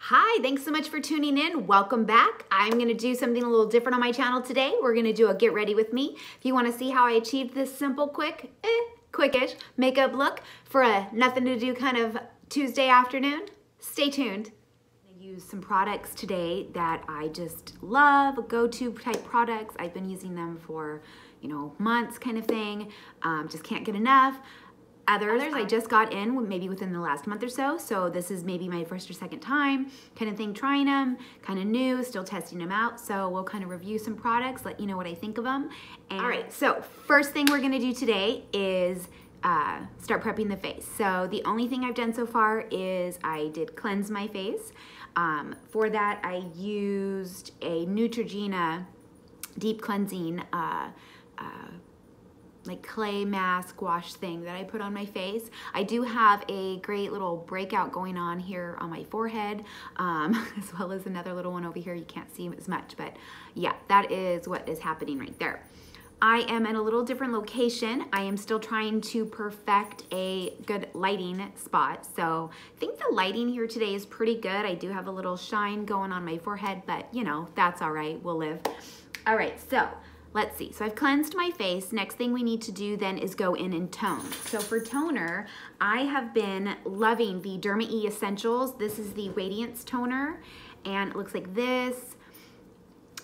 Hi, thanks so much for tuning in. Welcome back. I'm gonna do something a little different on my channel today. We're gonna do a get ready with me. If you wanna see how I achieved this simple, quickish makeup look for a nothing to do kind of Tuesday afternoon, stay tuned. I use some products today that I just love, go-to type products. I've been using them for, months kind of thing. Just can't get enough. Others I just got in maybe within the last month or so. So this is maybe my first or second time kind of thing trying them, kind of new, still testing them out. So we'll kind of review some products, let you know what I think of them. And all right, so first thing we're gonna do today is start prepping the face. So the only thing I've done so far is I did cleanse my face. For that, I used a Neutrogena deep cleansing like clay mask wash thing that I put on my face. I do have a great little breakout going on here on my forehead, as well as another little one over here. You can't see as much, but yeah, that is what is happening right there. I am in a little different location. I am still trying to perfect a good lighting spot. So I think the lighting here today is pretty good. I do have a little shine going on my forehead, but that's all right, we'll live. All right, so let's see. So I've cleansed my face. Next thing we need to do then is go in and tone. So for toner, I have been loving the Derma E Essentials. This is the Radiance Toner, and it looks like this.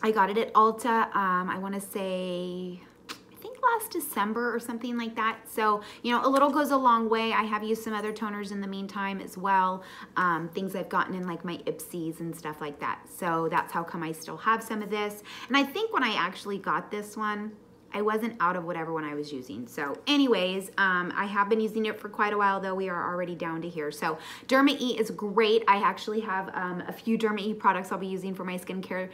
I got it at Ulta, I wanna say, I think last December or something like that. So, a little goes a long way. I have used some other toners in the meantime as well. Things I've gotten in like my Ipsys and stuff like that. So that's how come I still have some of this. And I think when I actually got this one, I wasn't out of whatever one I was using. So anyways, I have been using it for quite a while, though we are already down to here. So Derma E is great. I actually have a few Derma E products I'll be using for my skincare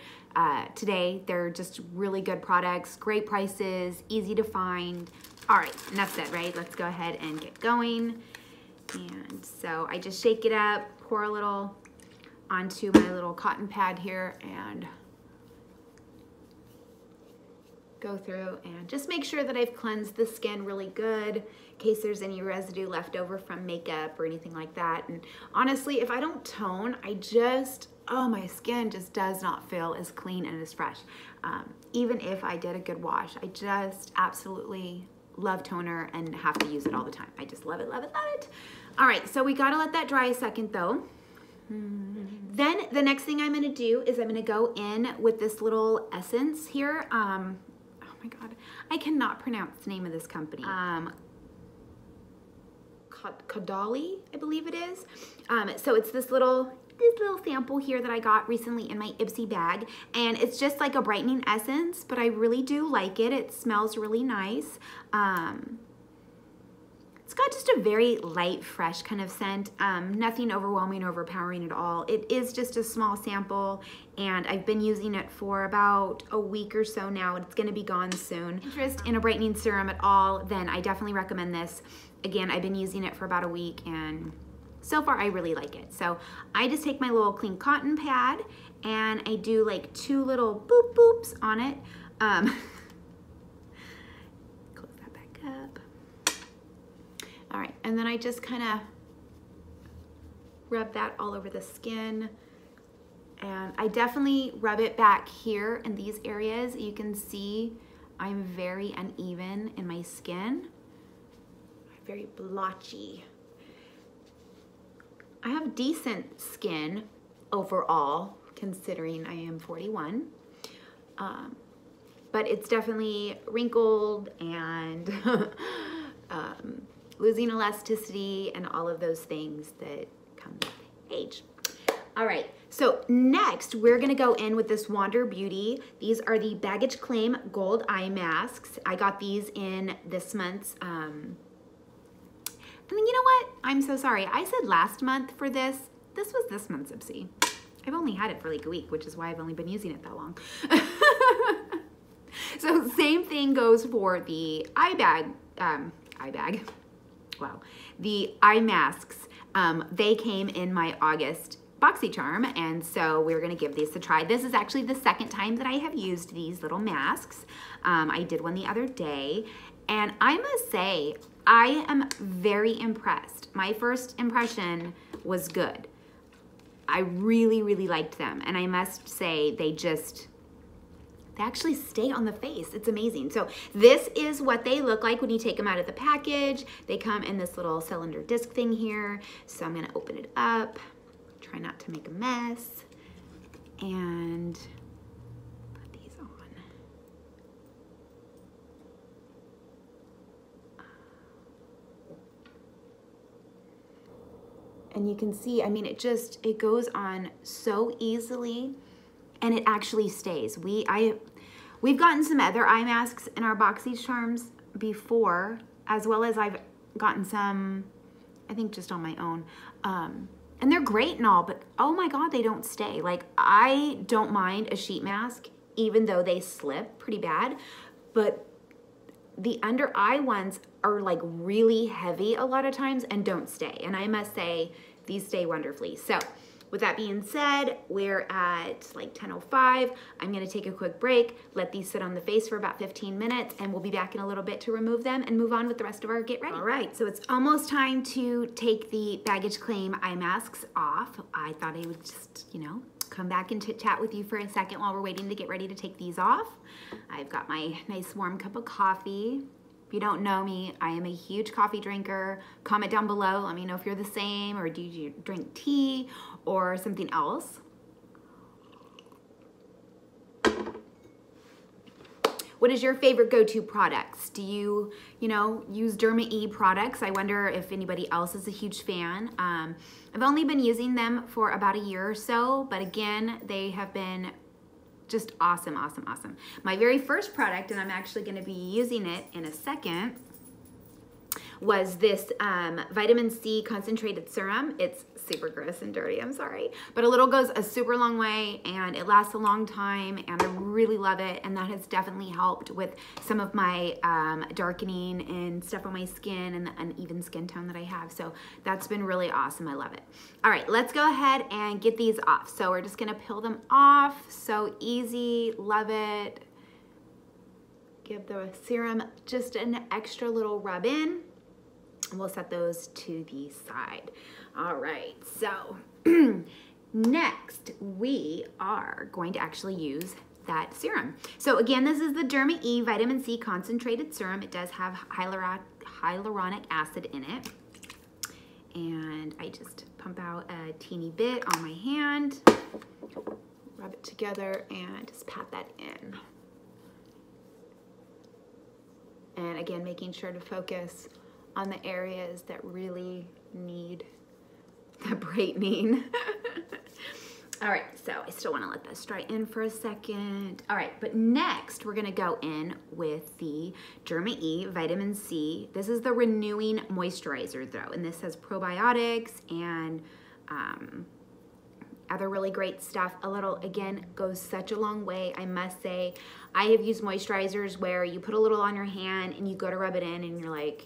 today. They're just really good products, great prices, easy to find. All right, enough said, right? Let's go ahead and get going. And so I just shake it up, pour a little onto my little cotton pad here, and go through and just make sure that I've cleansed the skin really good in case there's any residue left over from makeup or anything like that. And honestly, if I don't tone, my skin just does not feel as clean and as fresh. Even if I did a good wash, I just absolutely love toner and have to use it all the time. I just love it, love it, love it. All right, so we gotta let that dry a second though. Then the next thing I'm gonna do is I'm gonna go in with this little essence here. Oh my God, I cannot pronounce the name of this company. Kadali, I believe it is. So it's this little sample here that I got recently in my Ipsy bag, and it's just like a brightening essence, but I really do like it. It smells really nice. It's got just a very light, fresh kind of scent. Nothing overwhelming, overpowering at all. It is just a small sample, and I've been using it for about a week or so now. It's gonna be gone soon. Interest in a brightening serum at all, then I definitely recommend this. Again, I've been using it for about a week, and so far I really like it. So I just take my little clean cotton pad, and I do like 2 little boop boops on it. Close that back up. All right, and then I just kind of rub that all over the skin. And I definitely rub it back here in these areas. You can see I'm very uneven in my skin. I'm very blotchy. I have decent skin overall, considering I am 41. But it's definitely wrinkled and losing elasticity and all of those things that come with age. All right, so next we're gonna go in with this Wander Beauty. These are the Baggage Claim Gold Eye Masks. I got these in this month's, and you know what? I'm so sorry. I said last month for this. This was this month's Ipsy. I've only had it for like a week, which is why I've only been using it that long. So same thing goes for the wow, the eye masks. They came in my August BoxyCharm, and so we're gonna give these a try. This is actually the second time that I have used these little masks. I did one the other day, and I must say, I am very impressed. My first impression was good. I really, really liked them. And I must say, they actually stay on the face. It's amazing. So this is what they look like when you take them out of the package. They come in this little cylinder disc thing here. So I'm gonna open it up, try not to make a mess, and put these on. And you can see, I mean, it goes on so easily, and it actually stays. We've gotten some other eye masks in our BoxyCharms before, as well as I've gotten some, I think just on my own. And they're great and all, but oh my God, they don't stay. Like, I don't mind a sheet mask, even though they slip pretty bad, but the under eye ones are like really heavy a lot of times and don't stay. And I must say, these stay wonderfully. So with that being said, we're at like 10:05. I'm gonna take a quick break, let these sit on the face for about 15 minutes, and we'll be back in a little bit to remove them and move on with the rest of our get ready. All right, so it's almost time to take the baggage claim eye masks off. I thought I would just, you know, come back and chit chat with you for a second while we're waiting to get ready to take these off. I've got my nice warm cup of coffee. If you don't know me, I am a huge coffee drinker. Comment down below, let me know if you're the same, or do you drink tea or something else. What is your favorite go-to products? Do you use Derma E products? I wonder if anybody else is a huge fan. I've only been using them for about a year or so, but again, they have been just awesome, awesome, awesome. My very first product, and I'm actually gonna be using it in a second, was this vitamin C concentrated serum. It's super gross and dirty, I'm sorry. But a little goes a super long way, and it lasts a long time, and I really love it, and that has definitely helped with some of my darkening and stuff on my skin and the uneven skin tone that I have. So that's been really awesome, I love it. All right, let's go ahead and get these off. So we're just gonna peel them off, so easy, love it. Give the serum just an extra little rub in. And we'll set those to the side. All right, so next we are going to actually use that serum. So again, this is the Derma E Vitamin C Concentrated Serum. It does have hyaluronic acid in it. And I just pump out a teeny bit on my hand, rub it together, and just pat that in. And again, making sure to focus on the areas that really need the brightening. All right, so I still wanna let this dry in for a second. All right, but next we're gonna go in with the Derma E Vitamin C. This is the Renewing Moisturizer though, and this has probiotics and other really great stuff. A little, again, goes such a long way. I must say, I have used moisturizers where you put a little on your hand and you go to rub it in and you're like,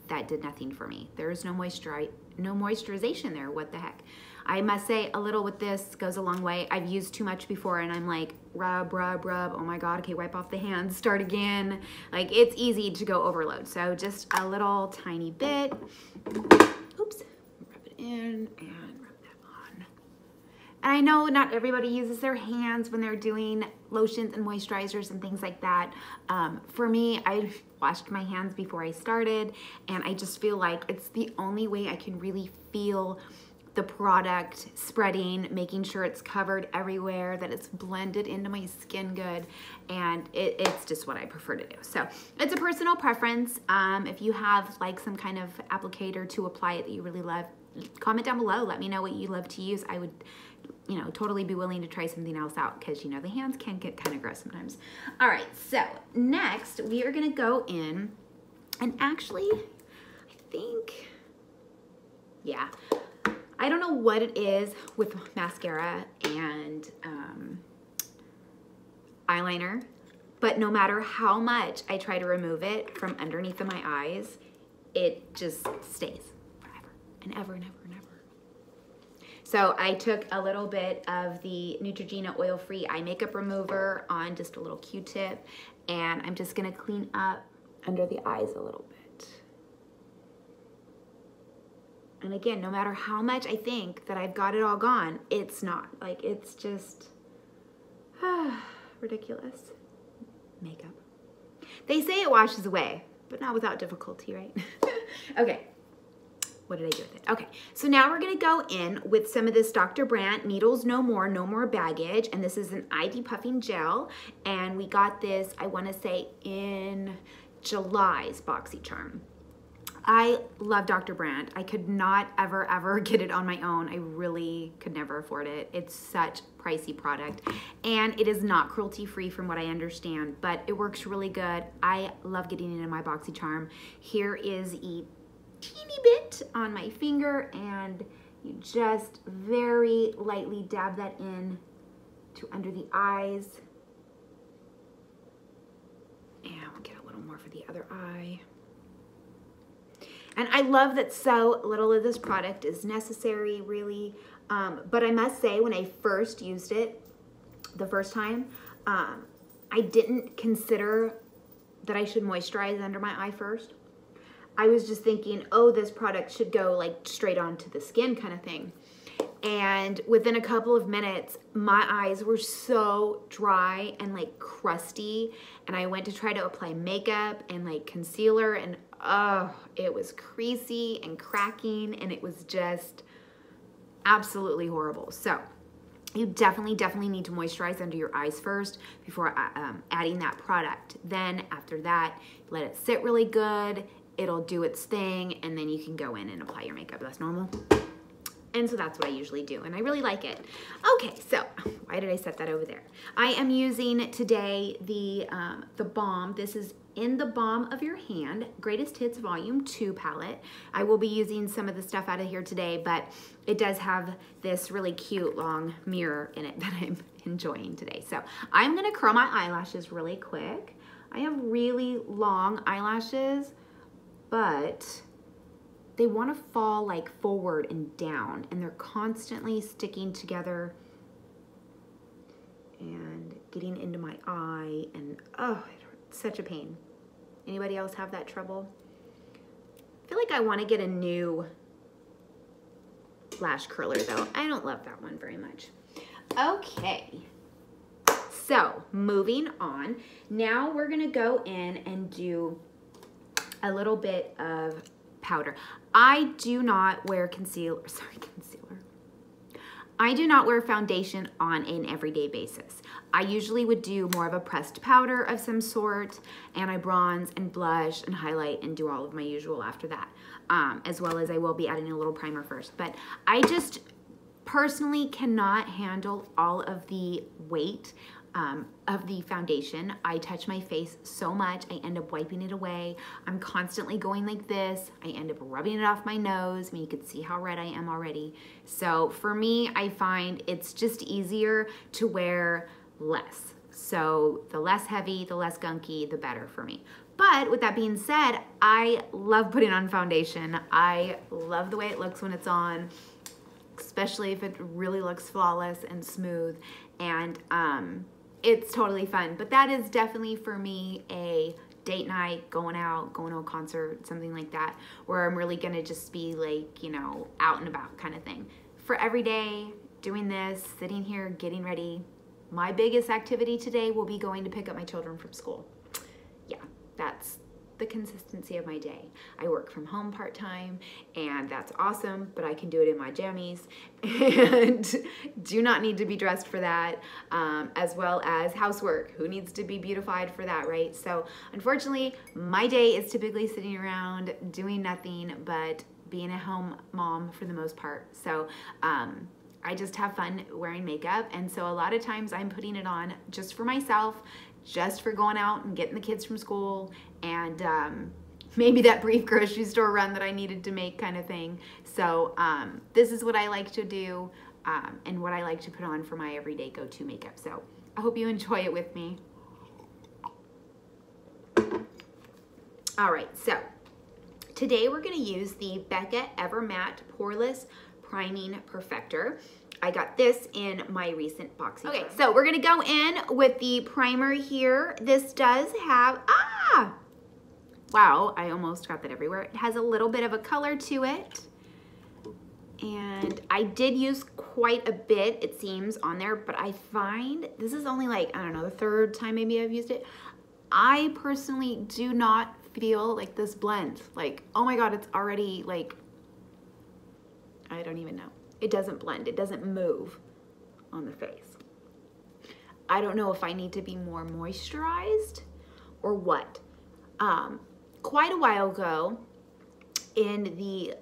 that did nothing for me. There's no moisturization there, what the heck. I must say, a little with this goes a long way. I've used too much before and I'm like, rub, rub, rub, oh my God, okay, wipe off the hands, start again. Like, it's easy to go overload. So just a little tiny bit. Oops, rub it in and rub that on. And I know not everybody uses their hands when they're doing lotions and moisturizers and things like that. For me, I washed my hands before I started, and I just feel like it's the only way I can really feel the product spreading, making sure it's covered everywhere, that it's blended into my skin good, and it's just what I prefer to do. So it's a personal preference. If you have like some kind of applicator to apply it that you really love, comment down below, let me know what you love to use. I would, you know, totally be willing to try something else out, because you know the hands can get kind of gross sometimes. All right, so next we are gonna go in, and actually I think, yeah, I don't know what it is with mascara and eyeliner, but no matter how much I try to remove it from underneath of my eyes, it just stays forever and ever and ever and ever. So I took a little bit of the Neutrogena oil-free eye makeup remover on just a little Q-tip, and I'm just gonna clean up under the eyes a little bit. And again, no matter how much I think that I've got it all gone, it's not. Like, it's just ridiculous. Makeup. They say it washes away, but not without difficulty, right? Okay. What did I do with it? Okay, so now we're gonna go in with some of this Dr. Brandt Needles No More Baggage, and this is an ID puffing gel, and we got this, I wanna say, in July's BoxyCharm. I love Dr. Brandt. I could not ever get it on my own. I really could never afford it. It's such a pricey product, and it is not cruelty-free from what I understand, but it works really good. I love getting it in my BoxyCharm. Here is a teeny bit on my finger, and you just very lightly dab that in to under the eyes. And we'll get a little more for the other eye. And I love that so little of this product is necessary, really. But I must say, when I first used it the first time, I didn't consider that I should moisturize under my eye first. I was just thinking, oh, this product should go like straight onto the skin kind of thing. And within a couple of minutes, my eyes were so dry and like crusty. And I went to try to apply makeup and like concealer, and oh, it was creasy and cracking, and it was just absolutely horrible. So you definitely need to moisturize under your eyes first before adding that product. Then after that, let it sit really good. It'll do its thing, and then you can go in and apply your makeup. That's normal. And so that's what I usually do, and I really like it. Okay, so why did I set that over there? I am using today the Balm. This is In the Balm of Your Hand, Greatest Hits Volume 2 palette. I will be using some of the stuff out of here today, but it does have this really cute long mirror in it that I'm enjoying today. So I'm gonna curl my eyelashes really quick. I have really long eyelashes, but they want to fall like forward and down, and they're constantly sticking together and getting into my eye, and oh, it's such a pain. Anybody else have that trouble? I feel like I want to get a new lash curler though. I don't love that one very much. Okay, so moving on. Now we're gonna go in and do a little bit of powder. I do not wear concealer. I do not wear foundation on an everyday basis. I usually would do more of a pressed powder of some sort, and I bronze and blush and highlight and do all of my usual after that, as well as I will be adding a little primer first. But I just personally cannot handle all of the weight of the foundation. I touch my face so much, I end up wiping it away. I'm constantly going like this. I end up rubbing it off my nose. I mean, you can see how red I am already. So for me, I find it's just easier to wear less. So the less heavy, the less gunky, the better for me. But with that being said, I love putting on foundation. I love the way it looks when it's on, especially if it really looks flawless and smooth. And it's totally fun, but that is definitely for me a date night, going out, going to a concert, something like that, where I'm really gonna just be like, you know, out and about kind of thing. For every day, doing this, sitting here, getting ready, my biggest activity today will be going to pick up my children from school. Yeah, that's the consistency of my day. I work from home part-time, and that's awesome, but I can do it in my jammies and do not need to be dressed for that, as well as housework. Who needs to be beautified for that, right? So unfortunately, my day is typically sitting around doing nothing but being a home mom for the most part. So I just have fun wearing makeup, and so a lot of times I'm putting it on just for myself, just for going out and getting the kids from school, and maybe that brief grocery store run that I needed to make kind of thing. So this is what I like to do, and what I like to put on for my everyday go-to makeup. So I hope you enjoy it with me. All right, so today we're gonna use the Becca Evermatte Poreless Priming Perfector. I got this in my recent boxing. Okay, so we're gonna go in with the primer here. This does have, wow, I almost got that everywhere. It has a little bit of a color to it. And I did use quite a bit, it seems, on there, but I find this is only like, I don't know, the third time maybe I've used it. I personally do not feel like this blends. Like, oh my God, it's already like, I don't even know. It doesn't blend, it doesn't move on the face. I don't know if I need to be more moisturized or what. Quite a while ago in the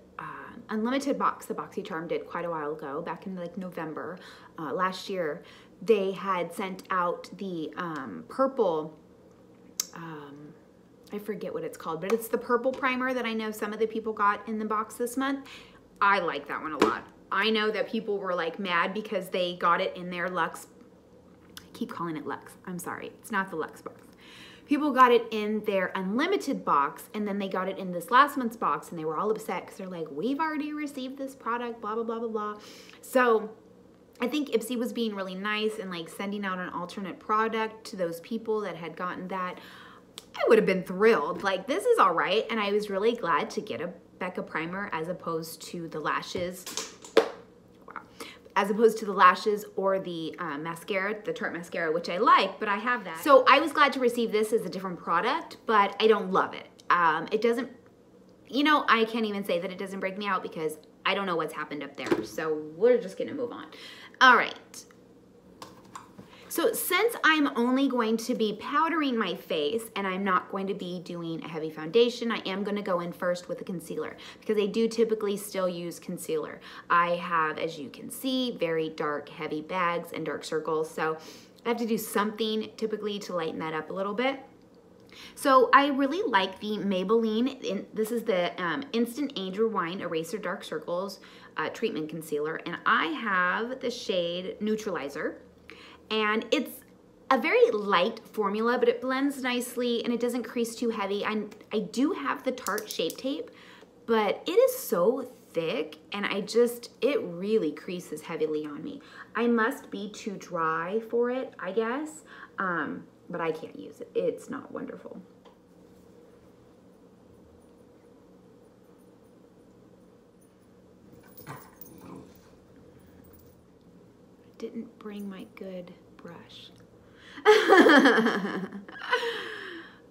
Unlimited box, the BoxyCharm did quite a while ago, back in like November last year, they had sent out the purple, I forget what it's called, but it's the purple primer that I know some of the people got in the box this month. I like that one a lot. I know that people were like mad because they got it in their Luxe, I keep calling it Luxe, I'm sorry, it's not the Luxe box. People got it in their Unlimited box, and then they got it in this last month's box, and they were all upset because they're like, we've already received this product, blah, blah, blah, blah, blah. So I think Ipsy was being really nice and like sending out an alternate product to those people that had gotten that. I would have been thrilled. Like, this is all right. And I was really glad to get a Becca primer as opposed to the lashes. As opposed to the lashes or the mascara, the Tarte mascara, which I like, but I have that. So I was glad to receive this as a different product, but I don't love it. It doesn't, you know, I can't even say that it doesn't break me out because I don't know what's happened up there. So we're just gonna move on. All right. So since I'm only going to be powdering my face and I'm not going to be doing a heavy foundation, I am going to go in first with a concealer because I do typically still use concealer. I have, as you can see, very dark, heavy bags and dark circles. So I have to do something typically to lighten that up a little bit. So I really like the Maybelline, this is the Instant Angel Wine Eraser Dark Circles Treatment Concealer, and I have the shade Neutralizer. And it's a very light formula, but it blends nicely and it doesn't crease too heavy. I do have the Tarte Shape Tape, but it is so thick and it really creases heavily on me. I must be too dry for it, I guess, but I can't use it. It's not wonderful. Didn't bring my good brush.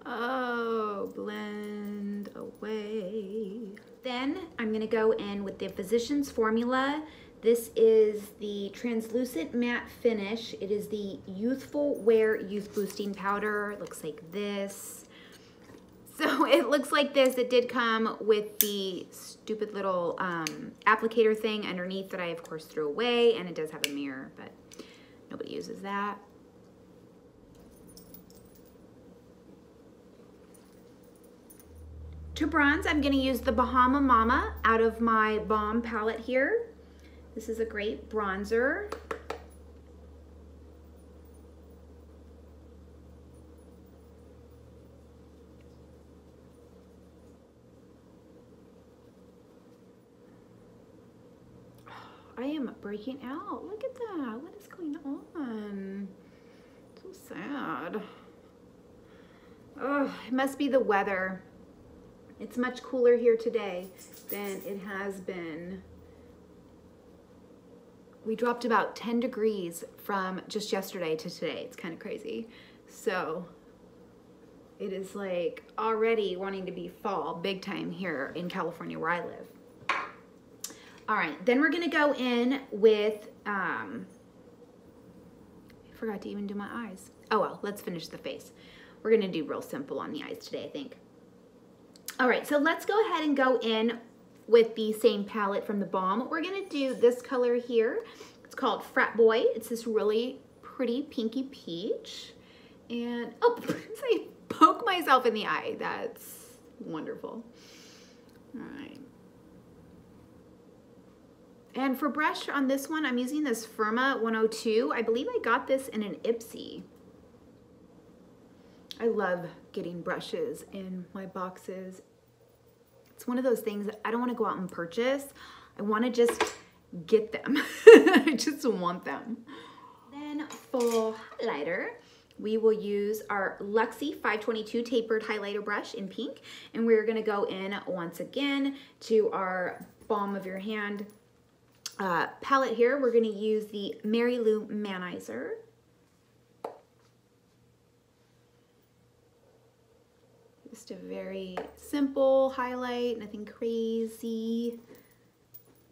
Oh, blend away. Then I'm gonna go in with the Physicians Formula. This is the Translucent Matte Finish. It is the Youthful Wear Youth Boosting Powder. It looks like this. So it looks like this. It did come with the stupid little applicator thing underneath that I, of course, threw away. And it does have a mirror, but nobody uses that. To bronze, I'm going to use the Bahama Mama out of my Balm palette here. This is a great bronzer. I am breaking out. Look at that. What is going on? So sad. Oh, it must be the weather. It's much cooler here today than it has been. We dropped about 10 degrees from just yesterday to today. It's kind of crazy. So it is like already wanting to be fall big time here in California where I live. All right, then we're gonna go in with, I forgot to even do my eyes. Oh well, let's finish the face. We're gonna do real simple on the eyes today, I think. All right, so let's go ahead and go in with the same palette from the Balm. We're gonna do this color here. It's called Frat Boy. It's this really pretty pinky peach. And, oh, I poke myself in the eye. That's wonderful. All right. And for brush on this one, I'm using this Firma 102. I believe I got this in an Ipsy. I love getting brushes in my boxes. It's one of those things that I don't want to go out and purchase. I want to just get them. I just want them. Then for highlighter, we will use our Luxie 522 tapered highlighter brush in pink. And we're going to go in once again to our palm of your hand palette here, we're gonna use the Mary Lou Manizer. Just a very simple highlight, nothing crazy,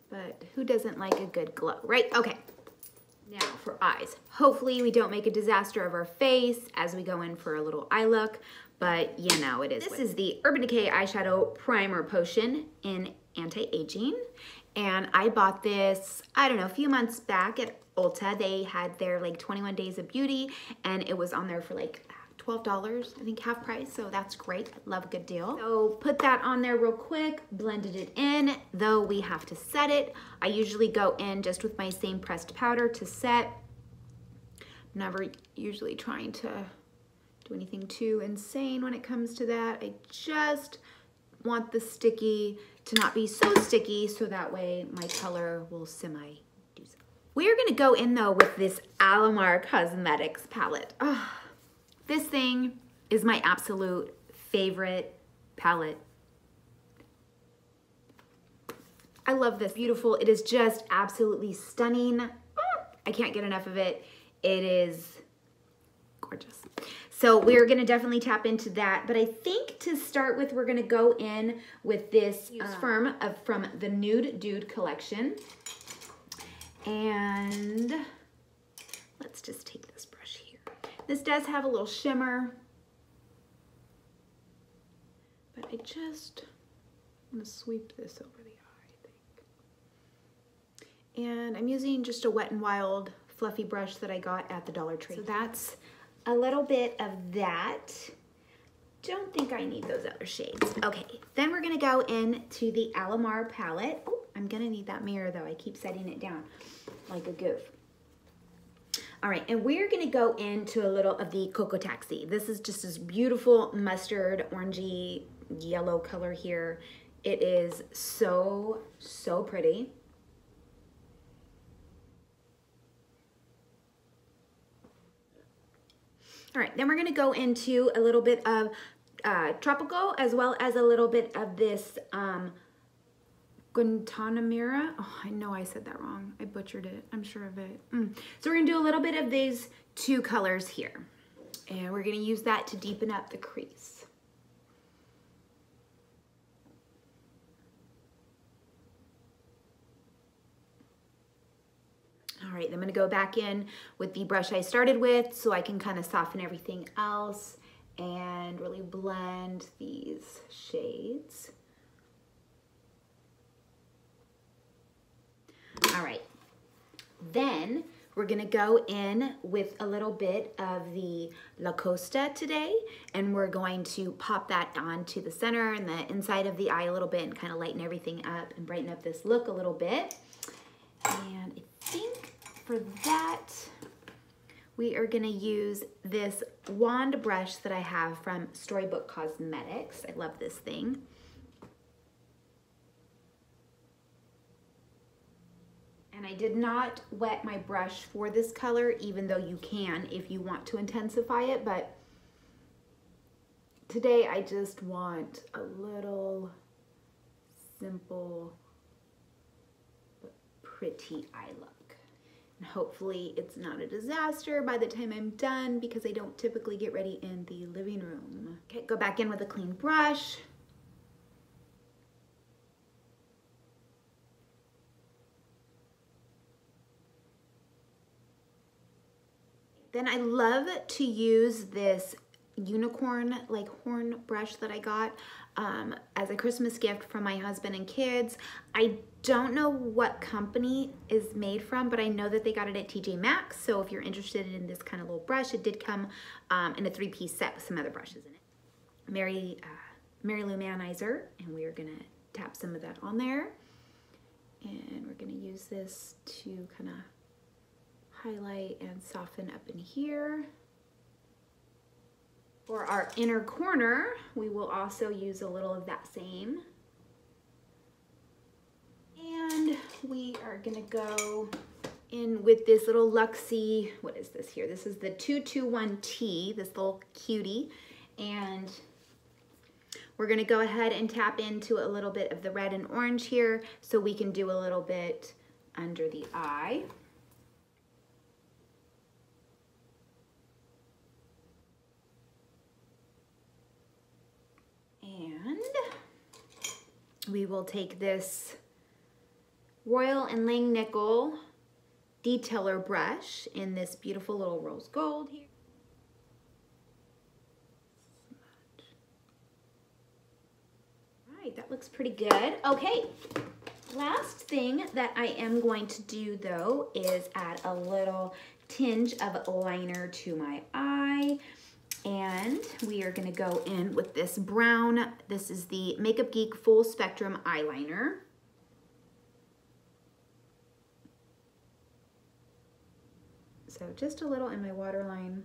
but who doesn't like a good glow, right? Okay, now for eyes. Hopefully we don't make a disaster of our face as we go in for a little eye look, but you know it is. This is the Urban Decay Eyeshadow Primer Potion in Anti-Aging, and I bought this, I don't know, a few months back at Ulta. They had their like 21 Days of Beauty, and it was on there for like $12, I think half price, so that's great. I love a good deal. So put that on there real quick, blended it in, though we have to set it. I usually go in just with my same pressed powder to set. Never usually trying to do anything too insane when it comes to that. I just want the sticky to not be so sticky, so that way my color will semi-do so. We're gonna go in though with this Alamar Cosmetics palette. Oh, this thing is my absolute favorite palette. I love this. Beautiful. It is just absolutely stunning. I can't get enough of it. It is gorgeous. So we're gonna definitely tap into that. But I think to start with, we're gonna go in with this from the Nude Dude collection. And let's just take this brush here. This does have a little shimmer, but I just want to sweep this over the eye, I think. And I'm using just a Wet n Wild fluffy brush that I got at the Dollar Tree. So that's a little bit of that. Don't think I need those other shades. Okay, then we're gonna go into the Alamar palette. Oh, I'm gonna need that mirror though. I keep setting it down like a goof. All right, and we're gonna go into a little of the Cocoa Taxi. This is just this beautiful mustard, orangey, yellow color here. It is so, so pretty. All right, then we're gonna go into a little bit of Tropical, as well as a little bit of this Guantanamera. Oh, I know I said that wrong. I butchered it. I'm sure of it. So we're gonna do a little bit of these two colors here. And we're gonna use that to deepen up the crease. All right, I'm gonna go back in with the brush I started with so I can kind of soften everything else and really blend these shades. All right, then we're gonna go in with a little bit of the La Costa today, and we're going to pop that onto the center and the inside of the eye a little bit and kind of lighten everything up and brighten up this look a little bit. And I think for that, we are gonna use this wand brush that I have from Storybook Cosmetics. I love this thing. And I did not wet my brush for this color, even though you can if you want to intensify it, but today I just want a little simple but pretty eye look. And hopefully it's not a disaster by the time I'm done, because I don't typically get ready in the living room. Okay, go back in with a clean brush. Then I love to use this unicorn like horn brush that I got as a Christmas gift from my husband and kids. I don't know what company is made from, but I know that they got it at TJ Maxx. So if you're interested in this kind of little brush, it did come in a 3-piece set with some other brushes in it. Mary Lou Manizer, and we are gonna tap some of that on there. And we're gonna use this to kind of highlight and soften up in here. For our inner corner, we will also use a little of that same. And we are gonna go in with this little Luxie, what is this here? This is the 221T, this little cutie. And we're gonna go ahead and tap into a little bit of the red and orange here so we can do a little bit under the eye. And we will take this Royal and Langnickel detailer brush in this beautiful little rose gold here. All right, that looks pretty good. Okay, last thing that I am going to do though is add a little tinge of liner to my eye. And we are gonna go in with this brown, this is the Makeup Geek Full Spectrum Eyeliner. So just a little in my waterline.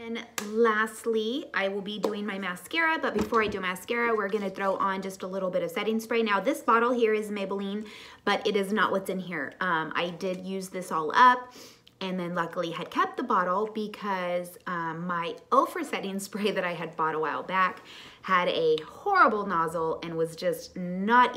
And lastly, I will be doing my mascara, but before I do mascara, we're gonna throw on just a little bit of setting spray. Now this bottle here is Maybelline, but it is not what's in here. I did use this all up, and then luckily had kept the bottle because my Ofra setting spray that I had bought a while back had a horrible nozzle and was just not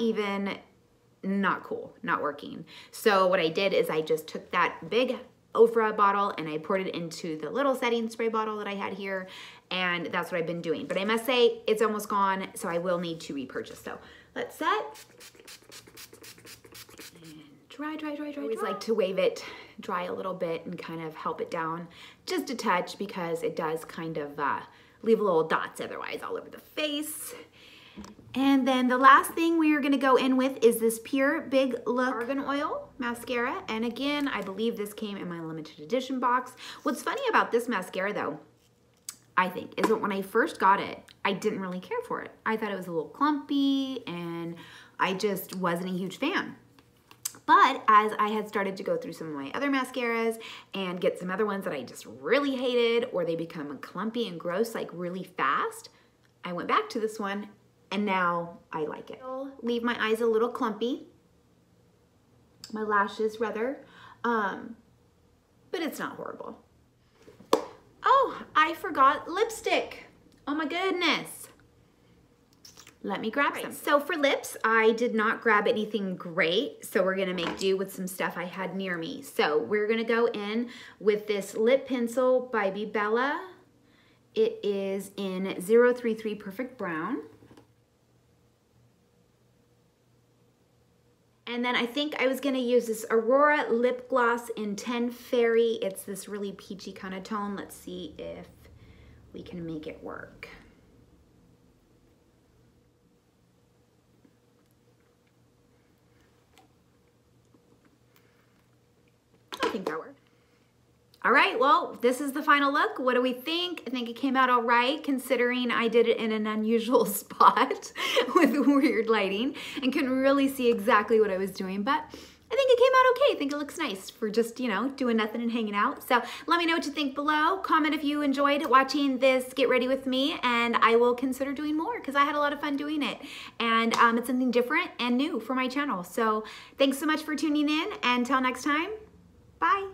cool, not working. So what I did is I just took that big Ofra bottle and I poured it into the little setting spray bottle that I had here, and that's what I've been doing. But I must say, it's almost gone, so I will need to repurchase. So let's set. Dry. I always like to wave it dry a little bit and kind of help it down just a touch because it does kind of leave little dots otherwise all over the face. And then the last thing we are gonna go in with is this Pure Big Look Argan Oil mascara. And again, I believe this came in my limited edition box. What's funny about this mascara though, I think, is that when I first got it, I didn't really care for it. I thought it was a little clumpy and I just wasn't a huge fan. But as I had started to go through some of my other mascaras and get some other ones that I just really hated, or they become clumpy and gross like really fast, I went back to this one and now I like it. I'll leave my eyes a little clumpy, my lashes rather, but it's not horrible. Oh, I forgot lipstick. Oh my goodness. Let me grab some. So for lips, I did not grab anything great, so we're gonna make do with some stuff I had near me. So we're gonna go in with this lip pencil by Bella. It is in 033 Perfect Brown. And then I think I was gonna use this Aurora lip gloss in 10 Fairy. It's this really peachy kind of tone. Let's see if we can make it work. I think that worked. All right, well, this is the final look. What do we think? I think it came out all right, considering I did it in an unusual spot with weird lighting and couldn't really see exactly what I was doing, but I think it came out okay. I think it looks nice for just, you know, doing nothing and hanging out. So let me know what you think below. Comment if you enjoyed watching this Get Ready With Me, and I will consider doing more because I had a lot of fun doing it. And it's something different and new for my channel. So thanks so much for tuning in. Until next time, bye.